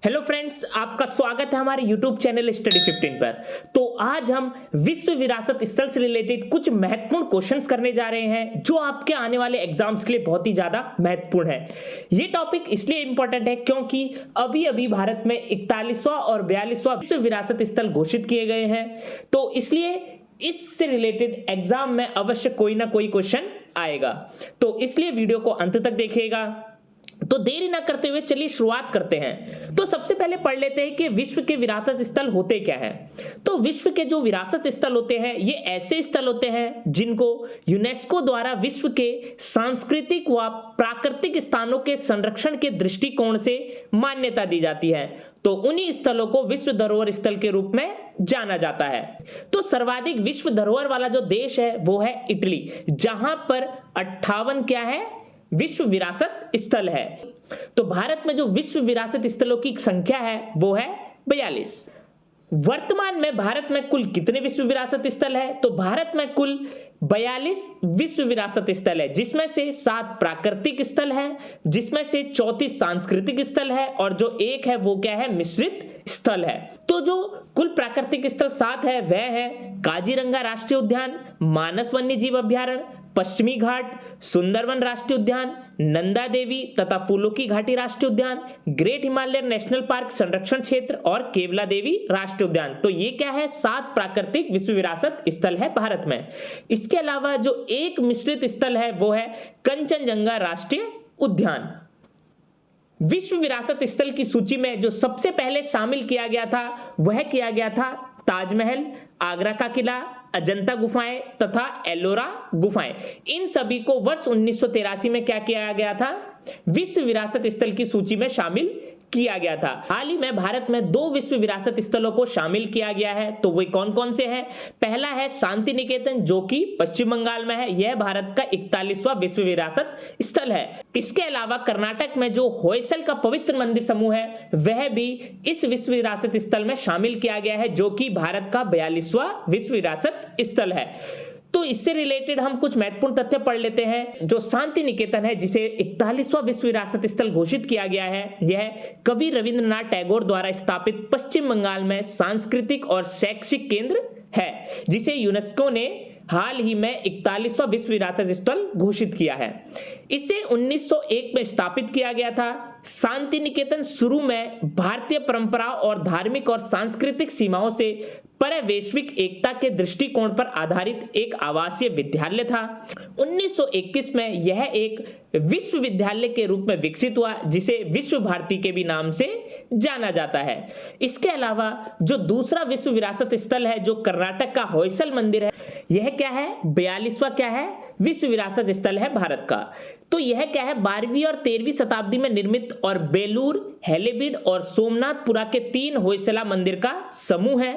Hello friends, आपका स्वागत है हमारे YouTube चैनल स्टडी 15 पर। तो आज हम विश्व विरासत स्थल से रिलेटेड कुछ महत्वपूर्ण क्वेश्चंस करने जा रहे हैं जो आपके आने वाले एग्जाम्स के लिए बहुत ही ज्यादा महत्वपूर्ण है। ये टॉपिक इसलिए इंपॉर्टेंट है क्योंकि अभी अभी भारत में 41वां और 42वां विश्व विरासत स्थल घोषित किए गए हैं। तो इसलिए इससे रिलेटेड एग्जाम में अवश्य कोई ना कोई क्वेश्चन आएगा, तो इसलिए वीडियो को अंत तक देखिएगा। तो देरी ना करते हुए चलिए शुरुआत करते हैं। तो सबसे पहले पढ़ लेते हैं कि विश्व के विरासत स्थल होते क्या हैं। तो विश्व के जो विरासत स्थल होते हैं ये ऐसे स्थल होते हैं जिनको यूनेस्को द्वारा विश्व के सांस्कृतिक व प्राकृतिक स्थानों के संरक्षण के दृष्टिकोण से मान्यता दी जाती है। तो उन्हीं स्थलों को विश्व धरोहर स्थल के रूप में जाना जाता है। तो सर्वाधिक विश्व धरोहर वाला जो देश है वो है इटली, जहां पर 58 क्या है विश्व विरासत स्थल है। तो भारत में जो विश्व विरासत स्थलों की संख्या है वो है 42। वर्तमान में भारत में कुल कितने विश्व विरासत स्थल है? तो भारत में कुल 42 विश्व विरासत स्थल है, जिसमें से 7 प्राकृतिक स्थल है, जिसमें से 34 सांस्कृतिक स्थल है और जो एक है वो क्या है मिश्रित स्थल है। तो जो कुल प्राकृतिक स्थल 7 है वह है काजीरंगा राष्ट्रीय उद्यान, मानस वन्यजीव अभ्यारण्य, पश्चिमी घाट, सुंदरवन राष्ट्रीय उद्यान, नंदा देवी तथा फूलों की घाटी राष्ट्रीय उद्यान, ग्रेट हिमालयन नेशनल पार्क संरक्षण क्षेत्र और केवला देवी राष्ट्रीय उद्यान। तो ये क्या है 7 प्राकृतिक विश्व विरासत स्थल है भारत में। इसके अलावा जो एक मिश्रित स्थल है वो है कंचनजंगा राष्ट्रीय उद्यान। विश्व विरासत स्थल की सूची में जो सबसे पहले शामिल किया गया था वह किया गया था ताजमहल, आगरा का किला, अजंता गुफाएं तथा एलोरा गुफाएं। इन सभी को वर्ष 1983 में क्या किया गया था विश्व विरासत स्थल की सूची में शामिल किया गया था। हाल ही में भारत में 2 विश्व विरासत स्थलों को शामिल किया गया है। तो वे कौन कौन से हैं? पहला है शांति निकेतन जो कि पश्चिम बंगाल में है, यह भारत का 41वां विश्व विरासत स्थल है। इसके अलावा कर्नाटक में जो होयसल का पवित्र मंदिर समूह है वह भी इस विश्व विरासत स्थल में शामिल किया गया है, जो कि भारत का 42वां विश्व विरासत स्थल है। तो इससे रिलेटेड हम कुछ महत्वपूर्ण तथ्य पढ़ लेते हैं। जो शांति निकेतन है जिसे 41वां विश्व विरासत स्थल घोषित किया गया है, यह कवि रविंद्रनाथ टैगोर द्वारा स्थापित पश्चिम बंगाल में सांस्कृतिक और शैक्षिक केंद्र है, जिसे यूनेस्को ने हाल ही में 41वां विश्व विरासत स्थल घोषित किया है। इसे 1901 में स्थापित किया गया था। शांति निकेतन शुरू में भारतीय परंपरा और धार्मिक और सांस्कृतिक सीमाओं से पर वैश्विक एकता के दृष्टिकोण पर आधारित एक आवासीय विद्यालय था। 1921 में यह एक विश्वविद्यालय के रूप में विकसित हुआ, जिसे विश्व भारती के भी नाम से जाना जाता है। इसके अलावा जो दूसरा विश्व विरासत स्थल है जो कर्नाटक का होयसल मंदिर है, यह क्या है 42वां क्या है विश्व विरासत स्थल है भारत का। तो यह क्या है 12वीं और 13वीं शताब्दी में निर्मित और बेलूर, हेलेबीड और सोमनाथपुरा के 3 होयसला मंदिर का समूह है।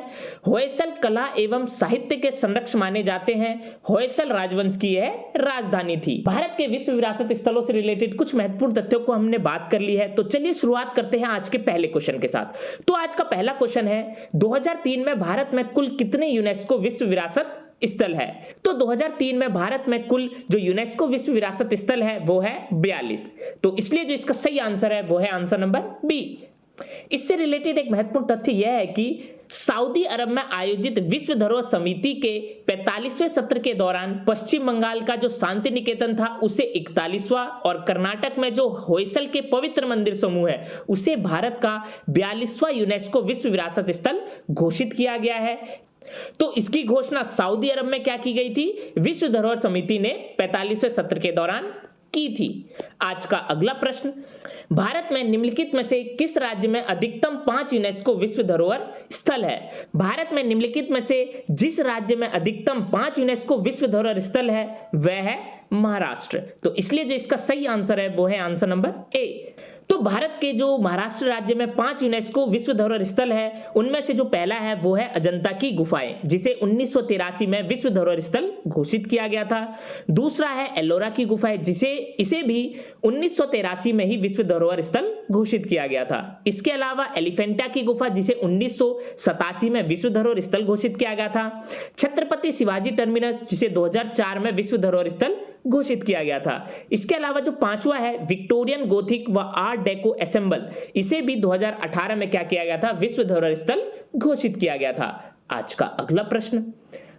होयसल कला एवं साहित्य के संरक्षक माने जाते हैं। होयसल राजवंश की यह राजधानी थी। भारत के विश्व विरासत स्थलों से रिलेटेड कुछ महत्वपूर्ण तथ्यों को हमने बात कर ली है। तो चलिए शुरुआत करते हैं आज के पहले क्वेश्चन के साथ। तो आज का पहला क्वेश्चन है 2003 में भारत में कुल कितने यूनेस्को विश्व विरासत स्थल है? तो 2003 में भारत में कुल जो यूनेस्को विश्व विरासत स्थल है वो है 42। तो इसलिए जो इसका सही आंसर है वो है आंसर नंबर बी। इससे रिलेटेड एक महत्वपूर्ण तथ्य यह है कि सऊदी अरब में आयोजित विश्व धरोहर समिति के 45वें सत्र के दौरान पश्चिम बंगाल का जो शांति निकेतन था उसे 41वां और कर्नाटक में जो होयसल के पवित्र मंदिर समूह है उसे भारत का 42वां यूनेस्को विश्व विरासत स्थल घोषित किया गया है। तो इसकी घोषणा सऊदी अरब में क्या की गई थी? विश्व धरोहर समिति ने 45वें सत्र के दौरान की थी। आज का अगला प्रश्न, भारत में निम्नलिखित में से किस राज्य में अधिकतम 5 यूनेस्को विश्व धरोहर स्थल है? भारत में निम्नलिखित में से जिस राज्य में अधिकतम 5 यूनेस्को विश्व धरोहर स्थल है वह है महाराष्ट्र। तो इसलिए जो इसका सही आंसर है वो है आंसर नंबर ए। तो भारत के जो महाराष्ट्र राज्य में 5 यूनेस्को विश्व धरोहर स्थल है उनमें से जो पहला है वो है अजंता की गुफाएं, जिसे 1983 में विश्व धरोहर स्थल घोषित किया गया था। दूसरा है एलोरा की गुफाएं, इसे भी 1983 में ही विश्व धरोहर स्थल घोषित किया गया था। इसके अलावा एलिफेंटा की गुफा, जिसे 1987 में विश्व धरोहर स्थल घोषित किया गया था। छत्रपति शिवाजी टर्मिनस, जिसे 2004 में विश्व धरोहर स्थल घोषित किया गया था। इसके अलावा जो पांचवा है विक्टोरियन गोथिक व आर्ट डेको असेंबल, इसे भी 2018 में क्या किया गया था, विश्व धरोहर स्थल घोषित किया गया था। आज का अगला प्रश्न,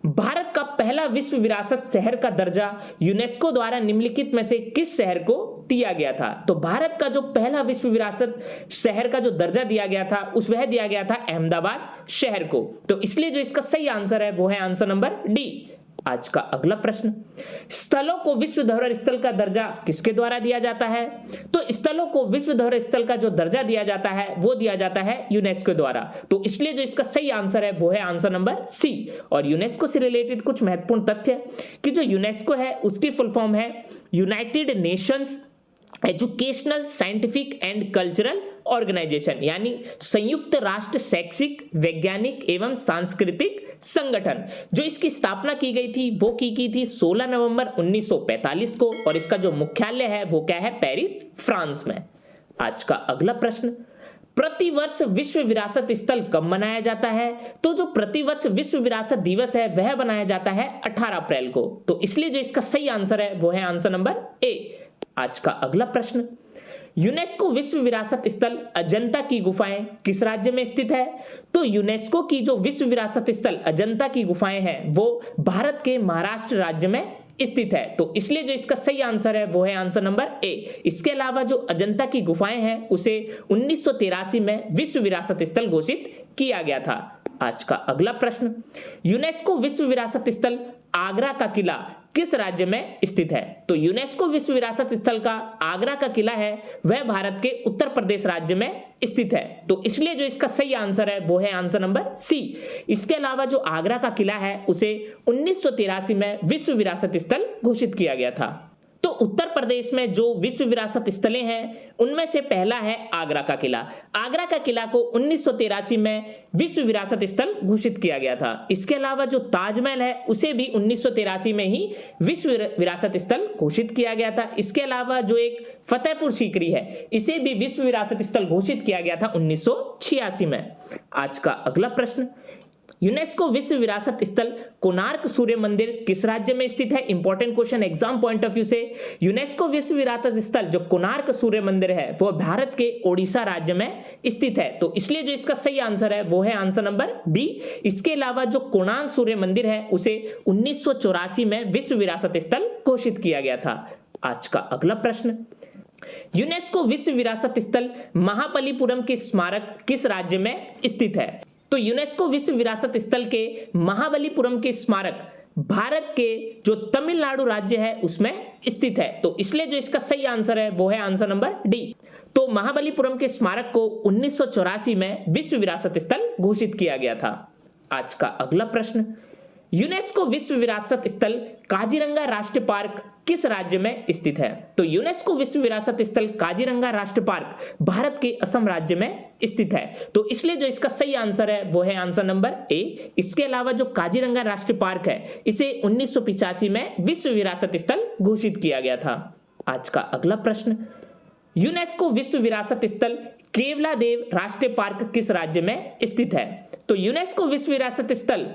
भारत का पहला विश्व विरासत शहर का दर्जा यूनेस्को द्वारा निम्नलिखित में से किस शहर को दिया गया था? तो भारत का जो पहला विश्व विरासत शहर का जो दर्जा दिया गया था वह दिया गया था अहमदाबाद शहर को। तो इसलिए जो इसका सही आंसर है वो है आंसर नंबर डी। आज का अगला प्रश्न, स्थलों को विश्व धरोहर स्थल का दर्जा किसके द्वारा दिया जाता है? तो स्थलों को विश्व धरोहर स्थल का जो दर्जा दिया जाता है वो दिया जाता है यूनेस्को द्वारा। तो इसलिए जो इसका सही आंसर है वो है आंसर नंबर सी। और यूनेस्को से रिलेटेड कुछ महत्वपूर्ण तथ्य कि जो यूनेस्को है उसकी फुल फॉर्म है United Nations Educational Scientific and Cultural Organization, यानी संयुक्त राष्ट्र शैक्षिक वैज्ञानिक एवं सांस्कृतिक संगठन। जो इसकी स्थापना की गई थी वो की थी 16 नवंबर 1945 को, और इसका जो मुख्यालय है वो क्या है, पेरिस फ्रांस में। आज का अगला प्रश्न, प्रतिवर्ष विश्व विरासत स्थल कब मनाया जाता है? तो जो प्रतिवर्ष विश्व विरासत दिवस है वह मनाया जाता है 18 अप्रैल को। तो इसलिए जो इसका सही आंसर है वो है आंसर नंबर ए। आज का अगला प्रश्न, यूनेस्को विश्व विरासत स्थल अजंता की गुफाएं किस राज्य में स्थित है? तो यूनेस्को की जो विश्व विरासत स्थल अजंता की गुफाएं हैं वो भारत के महाराष्ट्र राज्य में स्थित है। तो इसलिए जो इसका सही आंसर है वो है आंसर नंबर ए। इसके अलावा जो अजंता की गुफाएं हैं उसे 1983 में विश्व विरासत स्थल घोषित किया गया था। आज का अगला प्रश्न, यूनेस्को विश्व विरासत स्थल आगरा का किला किस राज्य में स्थित है? तो यूनेस्को विश्व विरासत स्थल का आगरा का किला है वह भारत के उत्तर प्रदेश राज्य में स्थित है। तो इसलिए जो इसका सही आंसर है वो है आंसर नंबर सी। इसके अलावा जो आगरा का किला है उसे 1983 में विश्व विरासत स्थल घोषित किया गया था। तो उत्तर प्रदेश में जो विश्व विरासत स्थलें हैं उनमें से पहला है आगरा का किला। आगरा का किला को 1983 में विश्व विरासत स्थल घोषित किया गया था। इसके अलावा जो ताजमहल है उसे भी 1983 में ही विश्व विरासत स्थल घोषित किया गया था। इसके अलावा जो एक फतेहपुर सीकरी है इसे भी विश्व विरासत स्थल घोषित किया गया था 1986 में। आज का अगला प्रश्न, यूनेस्को विश्व विरासत स्थल कोणार्क सूर्य मंदिर किस राज्य में स्थित है? Important question exam point of view से। यूनेस्को विश्व विरासत स्थल जो कोणार्क सूर्य मंदिर है वो भारत के ओडिशा राज्य में स्थित है। तो इसलिए जो इसका सही आंसर है वो है आंसर नंबर बी। इसके अलावा जो कोणार्क सूर्य मंदिर है उसे 1984 में विश्व विरासत स्थल घोषित किया गया था। आज का अगला प्रश्न, यूनेस्को विश्व विरासत स्थल महाबलीपुरम के स्मारक किस राज्य में स्थित है? तो यूनेस्को विश्व विरासत स्थल के महाबलीपुरम के स्मारक भारत के जो तमिलनाडु राज्य है उसमें स्थित है। तो इसलिए जो इसका सही आंसर है वो है आंसर नंबर डी। तो महाबलीपुरम के स्मारक को 1984 में विश्व विरासत स्थल घोषित किया गया था। आज का अगला प्रश्न, यूनेस्को विश्व विरासत स्थल काजीरंगा राष्ट्रीय पार्क किस राज्य में स्थित है? तो यूनेस्को विश्व विरासत स्थल काजीरंगा राष्ट्रीय पार्क भारत के असम राज्य में स्थित है। तो इसलिए जो इसका सही आंसर है वो है आंसर नंबर ए। इसके अलावा जो काजीरंगा राष्ट्रीय पार्क है इसे 1985 में विश्व विरासत स्थल घोषित किया गया था। आज का अगला प्रश्न, यूनेस्को विश्व विरासत स्थल केवलादेव राष्ट्रीय पार्क किस राज्य में स्थित है? तो यूनेस्को विश्व विरासत स्थल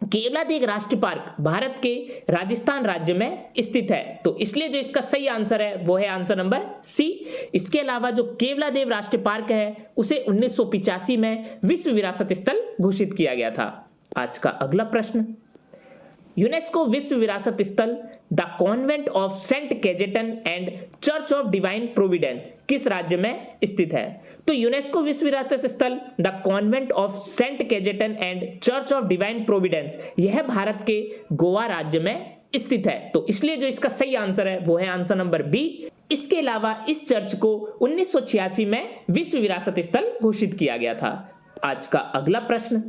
केवलादेव राष्ट्रीय पार्क भारत के राजस्थान राज्य में स्थित है। तो इसलिए जो इसका सही आंसर है वो है आंसर नंबर सी। इसके अलावा जो केवलादेव राष्ट्रीय पार्क है उसे 1985 में विश्व विरासत स्थल घोषित किया गया था। आज का अगला प्रश्न, यूनेस्को विश्व विरासत स्थल the convent of Saint Cajetan and church of divine providence किस राज्य में स्थित है? तो यूनेस्को विश्व विरासत स्थल the convent of Saint Cajetan and church of divine providence यह भारत के गोवा राज्य में स्थित है। तो इसलिए जो इसका सही आंसर है वो है आंसर नंबर बी। इसके अलावा इस चर्च को 1986 में विश्व विरासत स्थल घोषित किया गया था। आज का अगला प्रश्न,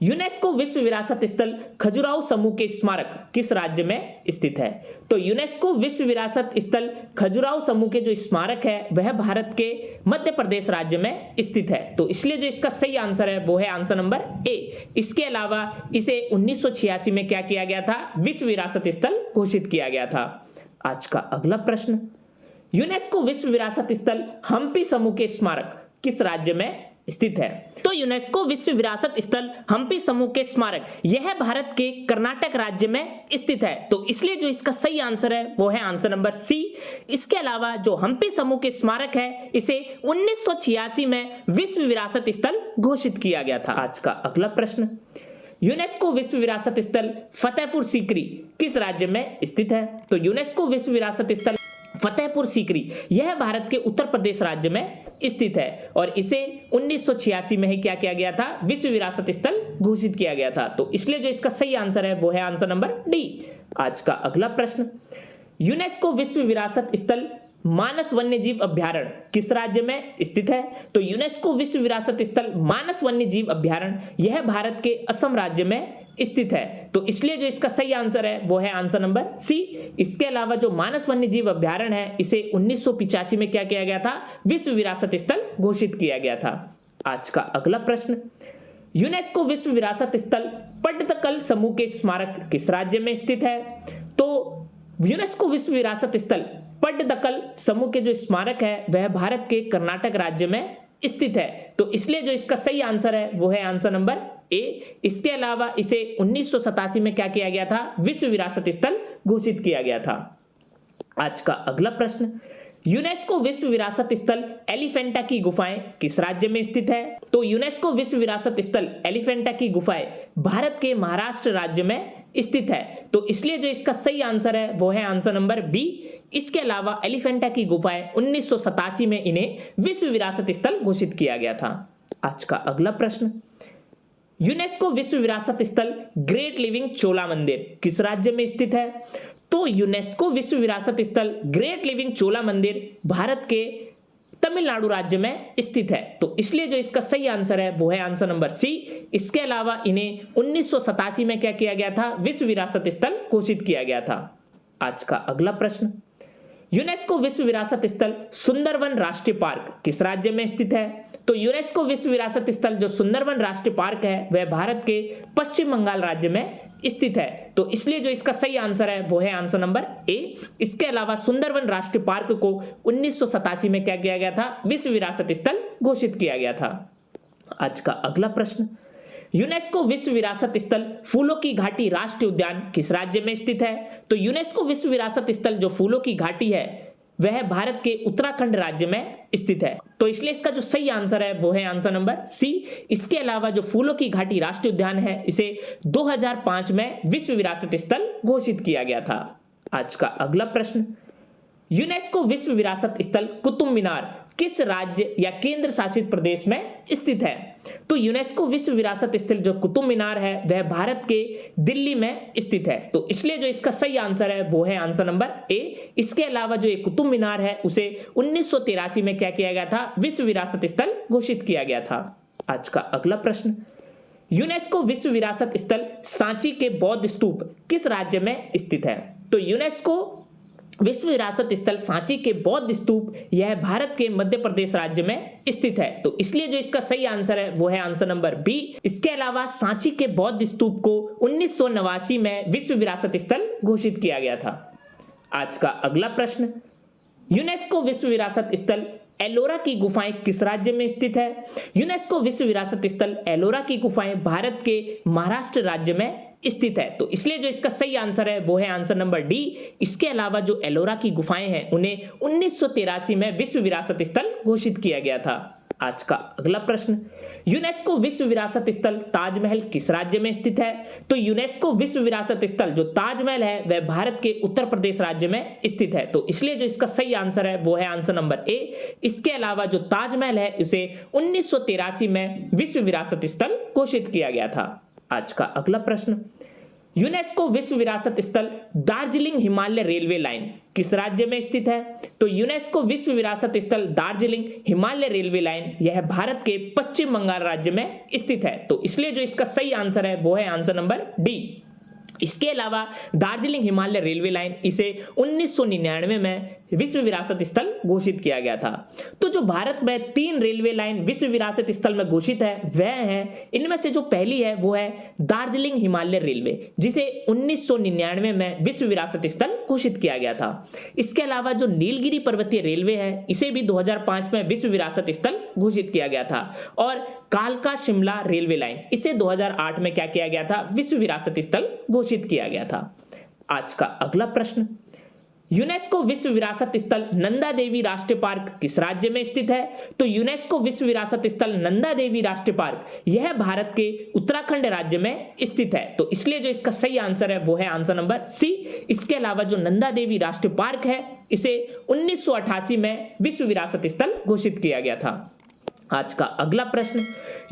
यूनेस्को विश्व विरासत स्थल खजुराहो समूह के स्मारक किस राज्य में स्थित है? तो यूनेस्को विश्व विरासत स्थल खजुराहो समूह के जो स्मारक है वह भारत के मध्य प्रदेश राज्य में स्थित है। तो इसलिए जो इसका सही आंसर है वो है आंसर नंबर ए। इसके अलावा इसे 1986 में क्या किया गया था? विश्व विरासत स्थल घोषित किया गया था। आज का अगला प्रश्न, यूनेस्को विश्व विरासत स्थल हम्पी समूह के स्मारक किस राज्य में स्थित है। तो यूनेस्को विश्व विरासत स्थल हम्पी समूह के स्मारक यह भारत के कर्नाटक राज्य में स्थित है, तो इसलिए जो इसका सही आंसर है वो है आंसर नंबर सी। इसके अलावा जो हम्पी समूह के स्मारक है इसे 1986 में विश्व विरासत स्थल घोषित किया गया था। आज का अगला प्रश्न, यूनेस्को विश्व विरासत स्थल फतेहपुर सीकरी किस राज्य में स्थित है? तो यूनेस्को विश्व विरासत स्थल फतेहपुर सीकरी यह भारत के उत्तर प्रदेश राज्य में स्थित है और इसे 1986 में ही क्या किया गया था? विश्व विरासत स्थल घोषित किया गया था। तो इसलिए जो इसका सही आंसर है वो है आंसर नंबर डी। आज का अगला प्रश्न, यूनेस्को विश्व विरासत स्थल मानस वन्यजीव अभ्यारण्य किस राज्य में स्थित है? तो यूनेस्को विश्व विरासत स्थल मानस वन्यजीव अभ्यारण्य यह भारत के असम राज्य में स्थित है, तो इसलिए जो इसका सही आंसर है वो है आंसर नंबर सी। इसके अलावा जो मानस वन्यजीव अभ्यारण्य है इसे 1985 में क्या किया गया था? विश्व विरासत स्थल घोषित किया गया था। आज का अगला प्रश्न, यूनेस्को विश्व विरासत स्थल पट्टदकल समूह के स्मारक किस राज्य में स्थित है? तो यूनेस्को विश्व विरासत स्थल पट्टदकल समूह के जो स्मारक है वह भारत के कर्नाटक राज्य में स्थित है, तो इसलिए जो इसका सही आंसर है वो है आंसर नंबर ए। इसके अलावा इसे 1987 में क्या किया गया था? विश्व विरासत स्थल घोषित किया गया था। आज का अगला प्रश्न, यूनेस्को विश्व विरासत स्थल एलिफेंटा की गुफाएं किस राज्य में स्थित है? तो यूनेस्को विश्व विरासत स्थल एलिफेंटा की गुफाएं भारत के महाराष्ट्र राज्य में स्थित है, तो इसलिए जो इसका सही आंसर है वो है आंसर नंबर बी। इसके अलावा एलिफेंटा की गुफाएं 1987 में इन्हें विश्व विरासत स्थल घोषित किया गया था। आज का अगला प्रश्न, यूनेस्को विश्व विरासत स्थल ग्रेट लिविंग चोला मंदिर किस राज्य में स्थित है? तो यूनेस्को विश्व विरासत स्थल ग्रेट लिविंग चोला मंदिर भारत के तमिलनाडु राज्य में स्थित है, तो इसलिए जो इसका सही आंसर है वो है आंसर नंबर सी। इसके अलावा इन्हें 1987 में क्या किया गया था? विश्व विरासत स्थल घोषित किया गया था। आज का अगला प्रश्न, यूनेस्को विश्व विरासत स्थल सुंदरवन राष्ट्रीय पार्क किस राज्य में स्थित है? तो यूनेस्को विश्व विरासत स्थल जो सुंदरवन राष्ट्रीय पार्क है वह भारत के पश्चिम बंगाल राज्य में स्थित है, तो इसलिए जो इसका सही आंसर है वो है आंसर नंबर ए। इसके अलावा सुंदरवन राष्ट्रीय पार्क को 1987 में क्या किया गया था? विश्व विरासत स्थल घोषित किया गया था। आज का अगला प्रश्न, यूनेस्को विश्व विरासत स्थल फूलों की घाटी राष्ट्रीय उद्यान किस राज्य में स्थित है? तो यूनेस्को विश्व विरासत स्थल जो फूलों की घाटी है वह भारत के उत्तराखंड राज्य में स्थित है, तो इसलिए इसका जो सही आंसर है वो है आंसर नंबर सी। इसके अलावा जो फूलों की घाटी राष्ट्रीय उद्यान है इसे 2005 में विश्व विरासत स्थल घोषित किया गया था। आज का अगला प्रश्न, यूनेस्को विश्व विरासत स्थल कुतुब मीनार किस राज्य या केंद्र शासित प्रदेश में स्थित है? तो यूनेस्को विश्व विरासत स्थल जो कुतुब मीनार है वह भारत के दिल्ली में स्थित है, तो इसलिए जो इसका सही आंसर है वो है आंसर नंबर ए। इसके अलावा जो ये कुतुब मीनार है उसे 1983 में क्या किया गया था? विश्व विरासत स्थल घोषित किया गया था। आज का अगला प्रश्न, यूनेस्को विश्व विरासत स्थल सांची के बौद्ध स्तूप किस राज्य में स्थित है? तो यूनेस्को विश्व विरासत स्थल सांची के बौद्ध स्तूप यह भारत के मध्य प्रदेश राज्य में स्थित है, तो इसलिए जो इसका सही आंसर है वो है आंसर नंबर बी। इसके अलावा सांची के बौद्ध स्तूप को 1989 में विश्व विरासत स्थल घोषित किया गया था। आज का अगला प्रश्न, यूनेस्को विश्व विरासत स्थल एलोरा की गुफाएं किस राज्य में स्थित है? यूनेस्को विश्व विरासत स्थल एलोरा की गुफाएं भारत के महाराष्ट्र राज्य में स्थित है, तो इसलिए जो इसका सही आंसर है वो है आंसर नंबर डी। इसके अलावा जो एलोरा की गुफाएं हैं उन्हें 1983 में विश्व विरासत स्थल घोषित किया गया था। आज का अगला प्रश्न, यूनेस्को विश्व विरासत स्थल ताजमहल किस राज्य में स्थित है? तो यूनेस्को विश्व विरासत स्थल जो ताजमहल है वह भारत के उत्तर प्रदेश राज्य में स्थित है, तो इसलिए जो इसका सही आंसर है वो है आंसर नंबर ए। इसके अलावा जो ताजमहल है उसे 1983 में विश्व विरासत स्थल घोषित किया गया था। आज का अगला प्रश्न, यूनेस्को विश्व विरासत स्थल दार्जिलिंग हिमालय रेलवे लाइन किस राज्य में स्थित है? तो यूनेस्को विश्व विरासत स्थल दार्जिलिंग हिमालय रेलवे लाइन यह भारत के पश्चिम बंगाल राज्य में स्थित है, तो इसलिए जो इसका सही आंसर है वो है आंसर नंबर डी। इसके अलावा दार्जिलिंग हिमालय रेलवे लाइन इसे 1999 में विश्व विरासत स्थल घोषित किया गया था। तो जो भारत में 3 रेलवे लाइन विश्व विरासत स्थल में घोषित है वह है, इनमें से जो पहली है वो है दार्जिलिंग हिमालय रेलवे, जिसे 1999 में विश्व विरासत स्थल घोषित किया गया था। इसके अलावा जो नीलगिरी पर्वतीय रेलवे है इसे भी 2005 में विश्व विरासत स्थल घोषित किया गया था। और कालका शिमला रेलवे लाइन, इसे 2008 में क्या किया गया था, विश्व विरासत स्थल घोषित किया गया था। आज का अगला प्रश्न, यूनेस्को विश्व विरासत स्थल नंदा देवी राष्ट्रीय पार्क किस राज्य में स्थित है? तो यूनेस्को विश्व विरासत स्थल नंदा देवी राष्ट्रीय पार्क यह भारत के उत्तराखंड राज्य में स्थित है। तो इसलिए जो इसका सही आंसर है वो है आंसर नंबर सी। इसके अलावा जो नंदा देवी राष्ट्रीय पार्क है इसे 1988 में विश्व विरासत स्थल घोषित किया गया था। आज का अगला प्रश्न,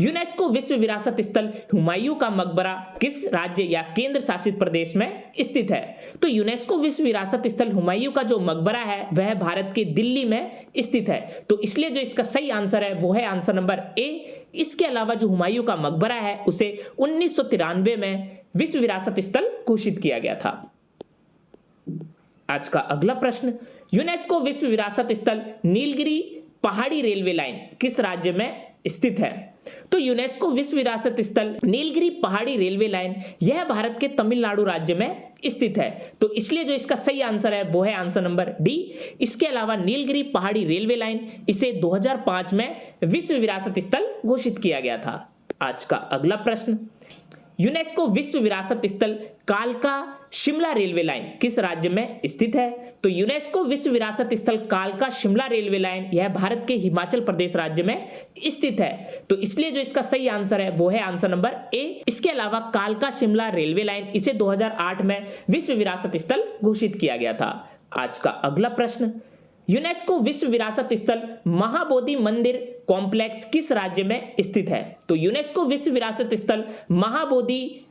यूनेस्को विश्व विरासत स्थल हुमायूं का मकबरा किस राज्य या केंद्र शासित प्रदेश में स्थित है? तो यूनेस्को विश्व विरासत स्थल हुमायूं का जो मकबरा है वह भारत के दिल्ली में स्थित है। तो इसलिए जो इसका सही आंसर है वो है आंसर नंबर ए। इसके अलावा जो हुमायूं का मकबरा है उसे 1993 में विश्व विरासत स्थल घोषित किया गया था। आज का अगला प्रश्न, यूनेस्को विश्व विरासत स्थल नीलगिरी पहाड़ी रेलवे लाइन किस राज्य में स्थित है? तो यूनेस्को विश्व विरासत स्थल नीलगिरी पहाड़ी रेलवे लाइन यह भारत के तमिलनाडु राज्य में स्थित है। तो इसलिए जो इसका सही आंसर है वो है आंसर नंबर डी। इसके अलावा नीलगिरी पहाड़ी रेलवे लाइन इसे 2005 में विश्व विरासत स्थल घोषित किया गया था। आज का अगला प्रश्न, यूनेस्को विश्व विरासत स्थल कालका शिमला रेलवे लाइन किस राज्य में स्थित है? तो यूनेस्को विश्व विरासत स्थल कालका शिमला रेलवे लाइन यह भारत के हिमाचल प्रदेश राज्य में स्थित है। तो इसलिए जो इसका सही आंसर है वो है आंसर नंबर ए। इसके अलावा कालका शिमला रेलवे लाइन इसे 2008 में विश्व विरासत स्थल घोषित किया गया था। आज का अगला प्रश्न, यूनेस्को विश्व विरासत स्थल महाबोधि मंदिर कॉम्प्लेक्स किस राज्य में स्थित है? तो यूनेस्को विश्व विरासत स्थल महाबोधि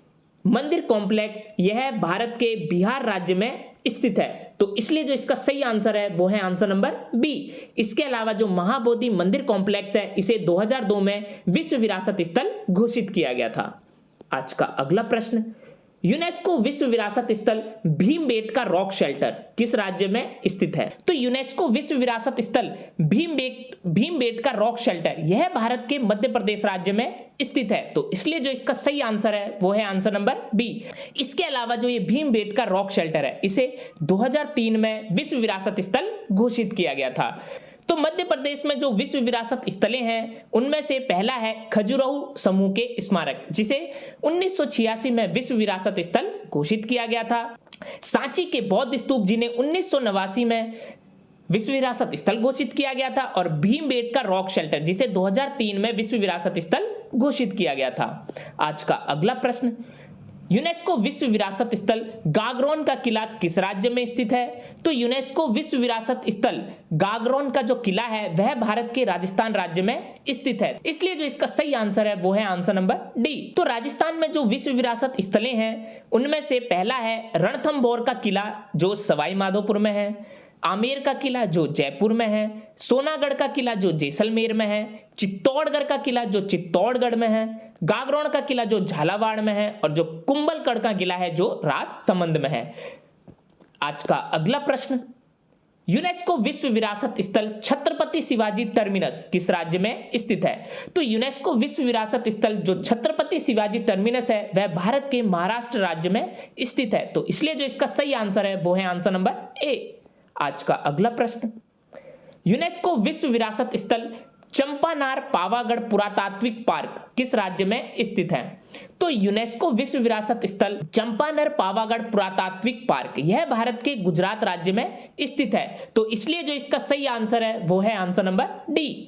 मंदिर कॉम्प्लेक्स यह भारत के बिहार राज्य में स्थित है। तो इसलिए जो इसका सही आंसर है वो है आंसर नंबर बी। इसके अलावा जो महाबोधि मंदिर कॉम्प्लेक्स है इसे 2002 में विश्व विरासत स्थल घोषित किया गया था। आज का अगला प्रश्न, यूनेस्को विश्व विरासत स्थल भीमबेटका रॉक शेल्टर किस राज्य में स्थित है? तो यूनेस्को विश्व विरासत स्थल भीमबेटका रॉक शेल्टर यह भारत के मध्य प्रदेश राज्य में स्थित है। तो इसलिए जो इसका सही आंसर है वो है आंसर नंबर बी। इसके अलावा जो ये भीमबेटका रॉक शेल्टर है इसे 2003 में विश्व विरासत स्थल घोषित किया गया था। तो मध्य प्रदेश में जो विश्व विरासत स्थलें हैं उनमें से पहला है खजुराहो समूह के स्मारक, जिसे 1986 में विश्व विरासत स्थल घोषित किया गया था। सांची के बौद्ध स्तूप जिन्हें 1989 में विश्व विरासत स्थल घोषित किया गया था, और भीमबेटका रॉक शेल्टर जिसे 2003 में विश्व विरासत स्थल घोषित किया गया था। आज का अगला प्रश्न, यूनेस्को विश्व विरासत स्थल गागरोन का किला किस राज्य में स्थित है? तो यूनेस्को विश्व विरासत स्थल गागरोन का जो किला है वह भारत के राजस्थान राज्य में स्थित है। इसलिए जो इसका सही आंसर है वो है आंसर नंबर डी। तो राजस्थान में जो विश्व विरासत स्थलें हैं उनमें से पहला है रणथंभौर का किला जो सवाई माधोपुर में है, आमेर का किला जो जयपुर में है, सोनागढ़ का किला जो जैसलमेर में है, चित्तौड़गढ़ का किला जो चित्तौड़गढ़ में है, गागरोन का किला जो झालावाड़ में है, और जो कुंभलगढ़ का किला है जो राजसमंद में है। आज का अगला प्रश्न, यूनेस्को विश्व विरासत स्थल छत्रपति शिवाजी टर्मिनस किस राज्य में स्थित है? तो यूनेस्को विश्व विरासत स्थल जो छत्रपति शिवाजी टर्मिनस है वह भारत के महाराष्ट्र राज्य में स्थित है। तो इसलिए जो इसका सही आंसर है वो है आंसर नंबर ए। आज का अगला प्रश्न, यूनेस्को विश्व विरासत स्थल चंपानार पावागढ़ पुरातात्विक पार्क किस राज्य में स्थित है? तो यूनेस्को विश्व विरासत स्थल चंपानर पावागढ़ पुरातात्विक पार्क यह भारत के गुजरात राज्य में स्थित है। तो इसलिए जो इसका सही आंसर है वो है आंसर नंबर डी।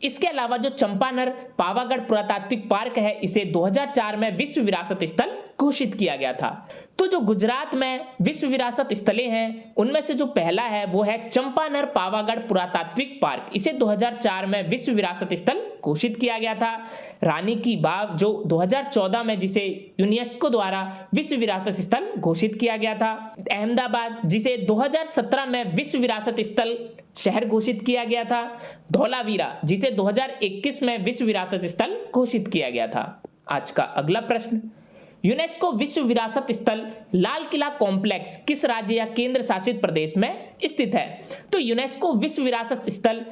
इसके अलावा जो चंपानर पावागढ़ पुरातात्विक पार्क है इसे 2004 में विश्व विरासत स्थल घोषित किया गया था। तो जो गुजरात में विश्व विरासत स्थलें हैं उनमें से जो पहला है वो है चंपानर पावागढ़ पुरातात्विक पार्क, इसे 2004 में विश्व विरासत स्थल घोषित किया गया था। रानी की बाव जो 2014 में जिसे यूनेस्को द्वारा विश्व विरासत स्थल घोषित किया गया था। अहमदाबाद जिसे 2017 में विश्व विरासत स्थल शहर घोषित किया गया था। धौलावीरा जिसे 2021 में विश्व विरासत स्थल घोषित किया गया था। आज का अगला प्रश्न, यूनेस्को विश्व विरासत स्थल लाल किला कॉम्प्लेक्स किस राज्य या केंद्र शासित प्रदेश में स्थित है? तो यूनेस्को विश्व विरासत स्थल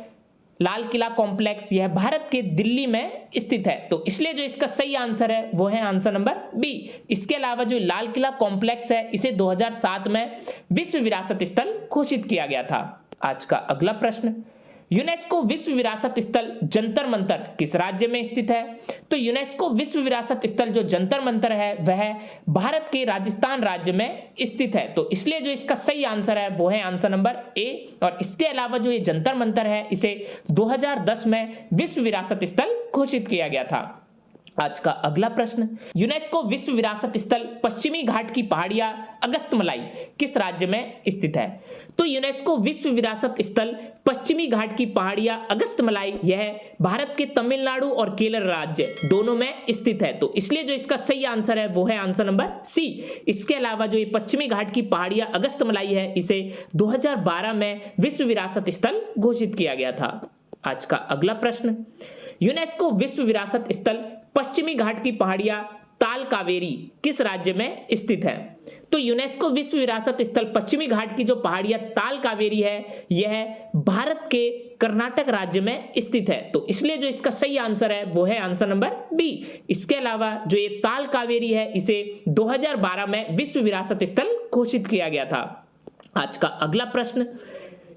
लाल किला कॉम्प्लेक्स यह भारत के दिल्ली में स्थित है, तो इसलिए जो इसका सही आंसर है वो है आंसर नंबर बी। इसके अलावा जो लाल किला कॉम्प्लेक्स है इसे 2007 में विश्व विरासत स्थल घोषित किया गया था। आज का अगला प्रश्न, यूनेस्को विश्व विरासत स्थल जंतर मंतर किस राज्य में स्थित है? तो यूनेस्को विश्व विरासत स्थल जो जंतर मंतर है वह भारत के राजस्थान राज्य में स्थित है, तो इसलिए जो इसका सही आंसर है वो है आंसर नंबर ए। और इसके अलावा जो ये जंतर मंतर है इसे 2010 में विश्व विरासत स्थल घोषित किया गया था। आज का अगला प्रश्न, यूनेस्को विश्व विरासत स्थल पश्चिमी घाट की पहाड़ियां अगस्तमलाई किस राज्य में स्थित है? तो यूनेस्को विश्व विरासत स्थल पश्चिमी घाट की पहाड़ियां अगस्तमलाई यह भारत के तमिलनाडु और केरल राज्य दोनों में स्थित है, तो इसलिए जो इसका सही आंसर है वो है आंसर नंबर सी। इसके अलावा जो ये पश्चिमी घाट की पहाड़ियां अगस्तमलाई है इसे 2012 में विश्व विरासत स्थल घोषित किया गया था। आज का अगला प्रश्न, यूनेस्को विश्व विरासत स्थल पश्चिमी घाट की पहाड़ियां ताल कावेरी किस राज्य में स्थित है? तो यूनेस्को विश्व विरासत स्थल पश्चिमी घाट की जो पहाड़ियां ताल कावेरी है यह भारत के कर्नाटक राज्य में स्थित है, तो इसलिए जो इसका सही आंसर है वो है आंसर नंबर बी। इसके अलावा जो ये ताल कावेरी है इसे 2012 में विश्व विरासत स्थल घोषित किया गया था। आज का अगला प्रश्न,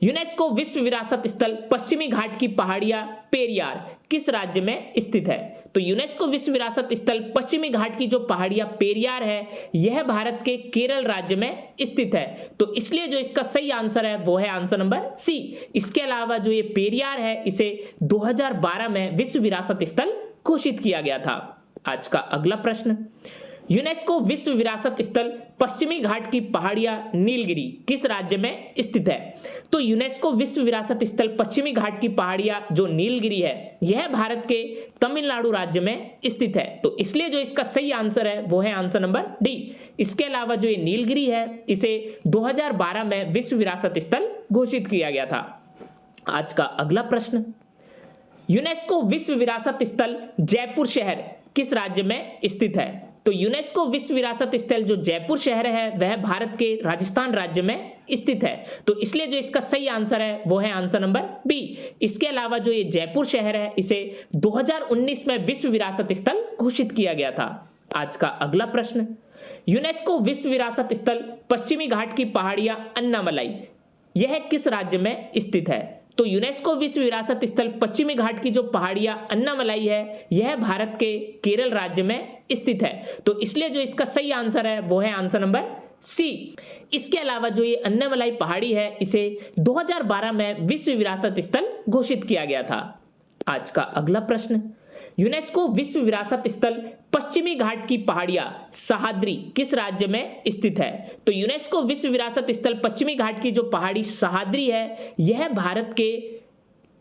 यूनेस्को विश्व विरासत स्थल पश्चिमी घाट की पहाड़ियां पेरियार किस राज्य में स्थित है? तो यूनेस्को विश्व विरासत स्थल पश्चिमी घाट की जो पहाड़ियां पेरियार है यह भारत के केरल राज्य में स्थित है, तो इसलिए जो इसका सही आंसर है वो है आंसर नंबर सी। इसके अलावा जो ये पेरियार है इसे 2012 में विश्व विरासत स्थल घोषित किया गया था। आज का अगला प्रश्न, यूनेस्को विश्व विरासत स्थल पश्चिमी घाट की पहाड़ियां नीलगिरी किस राज्य में स्थित है? तो यूनेस्को विश्व विरासत स्थल पश्चिमी घाट की पहाड़ियां जो नीलगिरी है यह भारत के तमिलनाडु राज्य में स्थित है, तो इसलिए जो इसका सही आंसर है वो है आंसर नंबर डी। इसके अलावा जो ये नीलगिरी है इसे 2012 में विश्व विरासत स्थल घोषित किया गया था। आज का अगला प्रश्न, यूनेस्को विश्व विरासत स्थल जयपुर शहर किस राज्य में स्थित है? तो यूनेस्को विश्व विरासत स्थल जो जयपुर शहर है वह भारत के राजस्थान राज्य में स्थित है, तो इसलिए जो इसका सही आंसर है वो है आंसर नंबर बी। इसके अलावा जो ये जयपुर शहर है इसे 2019 में विश्व विरासत स्थल घोषित किया गया था। आज का अगला प्रश्न, यूनेस्को विश्व विरासत स्थल पश्चिमी घाट की पहाड़ियां अन्नामलाई यह किस राज्य में स्थित है? तो यूनेस्को विश्व विरासत स्थल पश्चिमी घाट की जो पहाड़ियां अन्नामलाई है यह भारत के केरल राज्य में स्थित है, तो इसलिए जो इसका सही आंसर है वो है आंसर नंबर सी। इसके अलावा जो ये अन्नामलाई पहाड़ी है इसे 2012 में विश्व विरासत स्थल घोषित किया गया था। आज का अगला प्रश्न, यूनेस्को विश्व विरासत स्थल पश्चिमी घाट की पहाड़ियां सह्याद्री किस राज्य में स्थित है? तो यूनेस्को विश्व विरासत स्थल पश्चिमी घाट की जो पहाड़ी सह्याद्री है यह भारत के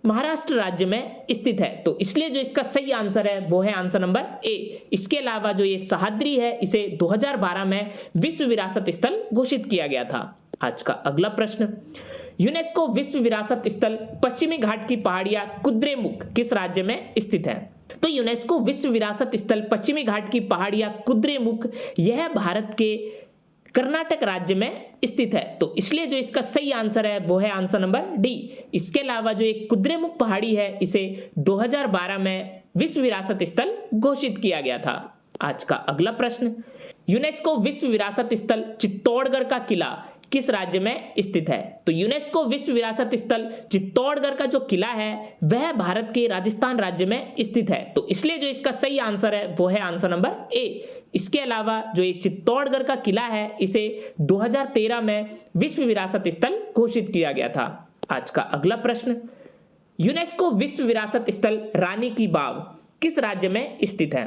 महाराष्ट्र राज्य में स्थित है, तो इसलिए जो इसका सही आंसर है वो है आंसर नंबर ए। इसके अलावा जो ये सह्याद्री है इसे 2012 में विश्व विरासत स्थल घोषित किया गया था। आज का अगला प्रश्न, यूनेस्को विश्व विरासत स्थल पश्चिमी घाट की पहाड़ियां कुद्रेमुख किस राज्य में स्थित है? तो यूनेस्को विश्व विरासत स्थल पश्चिमी घाट की पहाड़ियां कुद्रेमुख यह भारत के कर्नाटक राज्य में स्थित है, तो इसलिए जो इसका सही आंसर है वो है आंसर नंबर डी। इसके अलावा जो एक कुद्रेमुख पहाड़ी है इसे 2012 में विश्व विरासत स्थल घोषित किया गया था। आज का अगला प्रश्न, यूनेस्को विश्व विरासत स्थल चित्तौड़गढ़ का किला किस राज्य में स्थित है? तो यूनेस्को विश्व विरासत स्थल चित्तौड़गढ़ का जो किला है वह भारत के राजस्थान राज्य में स्थित है, तो इसलिए जो इसका सही आंसर है वो है आंसर नंबर ए। इसके अलावा जो ये चित्तौड़गढ़ का किला है इसे 2013 में विश्व विरासत स्थल घोषित किया गया था। आज का अगला प्रश्न, यूनेस्को विश्व विरासत स्थल रानी की बाव किस राज्य में स्थित है?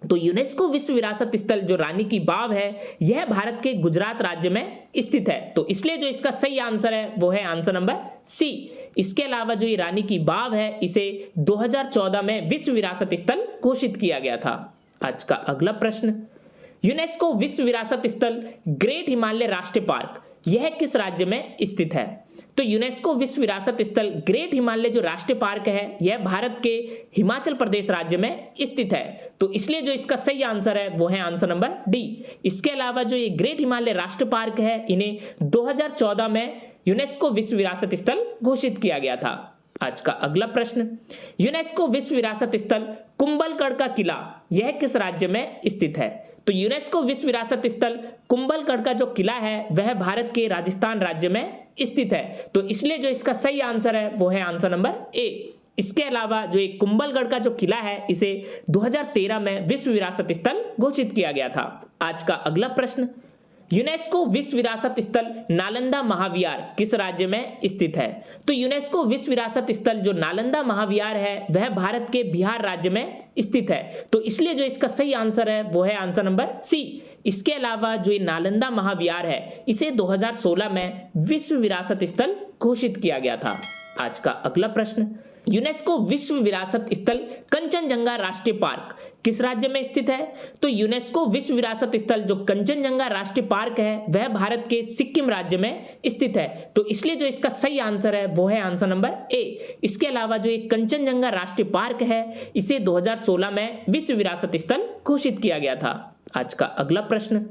तो यूनेस्को विश्व विरासत स्थल जो रानी की बाव है यह भारत के गुजरात राज्य में स्थित है, तो इसलिए जो इसका सही आंसर है वो है आंसर नंबर सी। इसके अलावा जो ये रानी की बाव है इसे 2014 में विश्व विरासत स्थल घोषित किया गया था। आज का अगला प्रश्न, यूनेस्को विश्व विरासत स्थल ग्रेट हिमालय राष्ट्रीय पार्क यह किस राज्य में स्थित है? तो यूनेस्को विश्व विरासत स्थल ग्रेट हिमालय जो राष्ट्रीय पार्क है यह भारत के हिमाचल प्रदेश राज्य में स्थित है, तो इसलिए जो इसका सही आंसर है वो है आंसर नंबर डी। इसके अलावा जो ये ग्रेट हिमालय राष्ट्रीय पार्क है इन्हें 2014 में यूनेस्को विश्व विरासत स्थल घोषित किया गया था? आज का अगला प्रश्न, यूनेस्को विश्व विरासत स्थल कुंभलगढ़ का किला यह किस राज्य में स्थित है? तो यूनेस्को विश्व विरासत स्थल कुंभलगढ़ का जो किला है वह भारत के राजस्थान राज्य में स्थित है। तो इसलिए जो इसका सही आंसर है वो है आंसर नंबर ए। इसके अलावा जो एक कुंभलगढ़ का जो किला है इसे 2013 में विश्व विरासत स्थल घोषित किया गया था। आज का अगला प्रश्न, यूनेस्को विश्व विरासत स्थल नालंदा महाविहार किस राज्य में स्थित है? तो यूनेस्को विश्व विरासत स्थल जो नालंदा महाविहार है वह भारत के बिहार राज्य में स्थित है। तो इसलिए जो इसका सही आंसर है वो है आंसर नंबर सी। इसके अलावा जो ये नालंदा महाविहार है इसे 2016 में विश्व विरासत स्थल घोषित किया गया था। आज का अगला प्रश्न, यूनेस्को विश्व विरासत स्थल कंचनजंगा राष्ट्रीय पार्क किस राज्य में स्थित है? तो यूनेस्को विश्व विरासत स्थल जो कंचनजंगा राष्ट्रीय पार्क है वह भारत के सिक्किम राज्य में स्थित है। तो इसलिए जो इसका सही आंसर है वो है आंसर नंबर ए। इसके अलावा जो एक कंचनजंगा राष्ट्रीय पार्क है इसे 2016 में विश्व विरासत स्थल घोषित किया गया था। आज का अगला प्रश्न,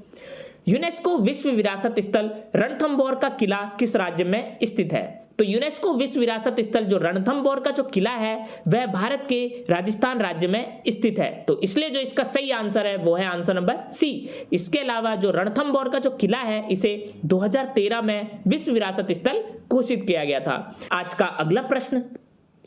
यूनेस्को विश्व विरासत स्थल रणथंभौर का किला किस राज्य में स्थित है? तो यूनेस्को विश्व विरासत स्थल जो रणथंभौर का जो किला है वह भारत के राजस्थान राज्य में स्थित है। तो इसलिए जो इसका सही आंसर है वो है आंसर नंबर सी। इसके अलावा जो रणथंभौर का जो किला है इसे 2013 में विश्व विरासत स्थल घोषित किया गया था। आज का अगला प्रश्न,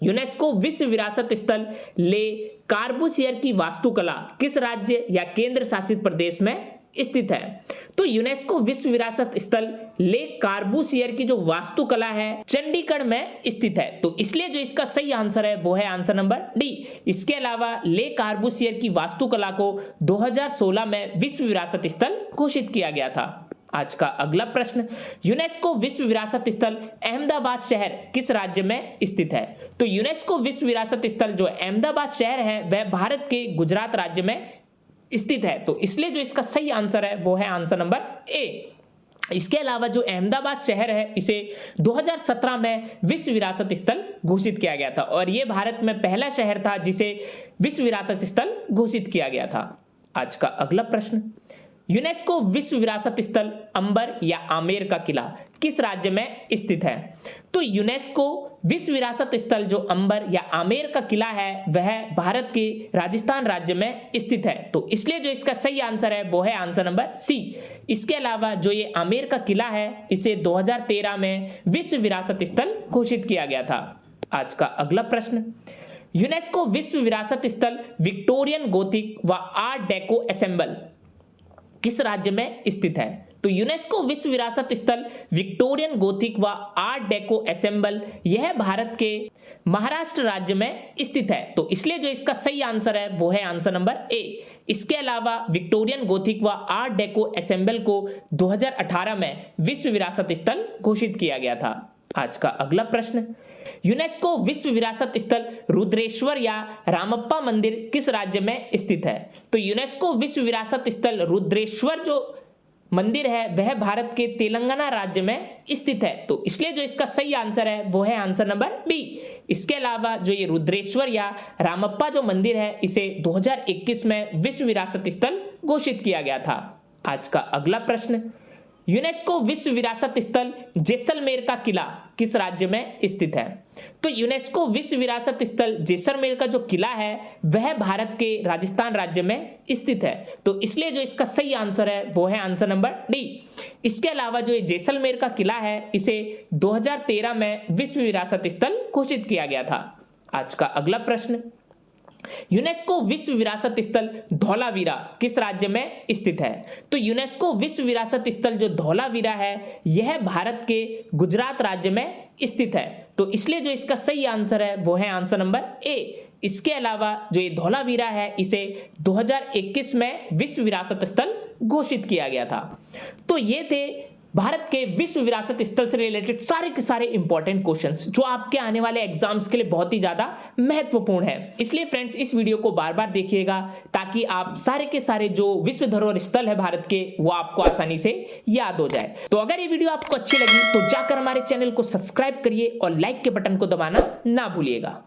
यूनेस्को विश्व विरासत स्थल ले कार्बूसियर की वास्तुकला किस राज्य या केंद्र शासित प्रदेश में स्थित है? तो यूनेस्को विश्व विरासत स्थल ले कार्बूसियर की जो वास्तुकला है चंडीगढ़ में स्थित है। तो इसलिए जो इसका सही आंसर है वो है आंसर नंबर डी। इसके अलावा ले कार्बूसियर की वास्तुकला को 2016 में विश्व विरासत स्थल घोषित किया गया था। आज का अगला प्रश्न, यूनेस्को विश्व विरासत स्थल अहमदाबाद शहर किस राज्य में स्थित है? तो यूनेस्को विश्व विरासत स्थल जो अहमदाबाद शहर है वह भारत के गुजरात राज्य में स्थित है। तो इसलिए जो इसका सही आंसर है वो है आंसर नंबर ए। इसके अलावा जो अहमदाबाद शहर है इसे 2017 में विश्व विरासत स्थल घोषित किया गया था और यह भारत में पहला शहर था जिसे विश्व विरासत स्थल घोषित किया गया था। आज का अगला प्रश्न, यूनेस्को विश्व विरासत स्थल अंबर या आमेर का किला किस राज्य में स्थित है? तो यूनेस्को विश्व विरासत स्थल जो अंबर या आमेर का किला है वह भारत के राजस्थान राज्य में स्थित है। तो इसलिए जो इसका सही आंसर है वो है आंसर नंबर सी। इसके अलावा जो ये आमेर का किला है इसे 2013 में विश्व विरासत स्थल घोषित किया गया था। आज का अगला प्रश्न, यूनेस्को विश्व विरासत स्थल विक्टोरियन गोथिक व आर्ट डेको असेंबल किस राज्य में स्थित है? तो यूनेस्को विश्व विरासत स्थल विक्टोरियन गोथिक व आर्ट डेको असेंबल यह भारत के महाराष्ट्र राज्य में स्थित है। तो इसलिए जो इसका सही आंसर है वो है आंसर नंबर ए। इसके अलावा विक्टोरियन गोथिक व आर्ट डेको असेंबल को 2018 में विश्व विरासत स्थल घोषित किया गया था। आज का अगला प्रश्न, यूनेस्को विश्व विरासत स्थल रुद्रेश्वर या रामप्पा मंदिर किस राज्य में स्थित है? तो यूनेस्को विश्व विरासत स्थल रुद्रेश्वर जो मंदिर है वह भारत के तेलंगाना राज्य में स्थित है। तो इसलिए जो इसका सही आंसर है वो है आंसर नंबर बी। इसके अलावा जो ये रुद्रेश्वर या रामप्पा जो मंदिर है इसे 2021 में विश्व विरासत स्थल घोषित किया गया था। आज का अगला प्रश्न, यूनेस्को विश्व विरासत स्थल जैसलमेर का किला किस राज्य में स्थित है? तो यूनेस्को विश्व विरासत स्थल जैसलमेर का जो किला है वह भारत के राजस्थान राज्य में स्थित है। तो इसलिए जो इसका सही आंसर है वो है आंसर नंबर डी। इसके अलावा जो ये जैसलमेर का किला है इसे 2013 में विश्व विरासत स्थल घोषित किया गया था। आज का अगला प्रश्न, यूनेस्को विश्व विरासत स्थल धौलावीरा किस राज्य में स्थित है? तो यूनेस्को विश्व विरासत स्थल जो धौलावीरा है यह भारत के गुजरात राज्य में स्थित है। तो इसलिए जो इसका सही आंसर है वो है आंसर नंबर ए। इसके अलावा जो ये धौलावीरा है इसे 2021 में विश्व विरासत स्थल घोषित किया गया था। तो ये थे भारत के विश्व विरासत स्थल से रिलेटेड सारे के सारे इंपॉर्टेंट क्वेश्चंस जो आपके आने वाले एग्जाम्स के लिए बहुत ही ज्यादा महत्वपूर्ण है। इसलिए फ्रेंड्स इस वीडियो को बार बार देखिएगा ताकि आप सारे के सारे जो विश्व धरोहर स्थल है भारत के वो आपको आसानी से याद हो जाए। तो अगर ये वीडियो आपको अच्छी लगी तो जाकर हमारे चैनल को सब्सक्राइब करिए और लाइक के बटन को दबाना ना भूलिएगा।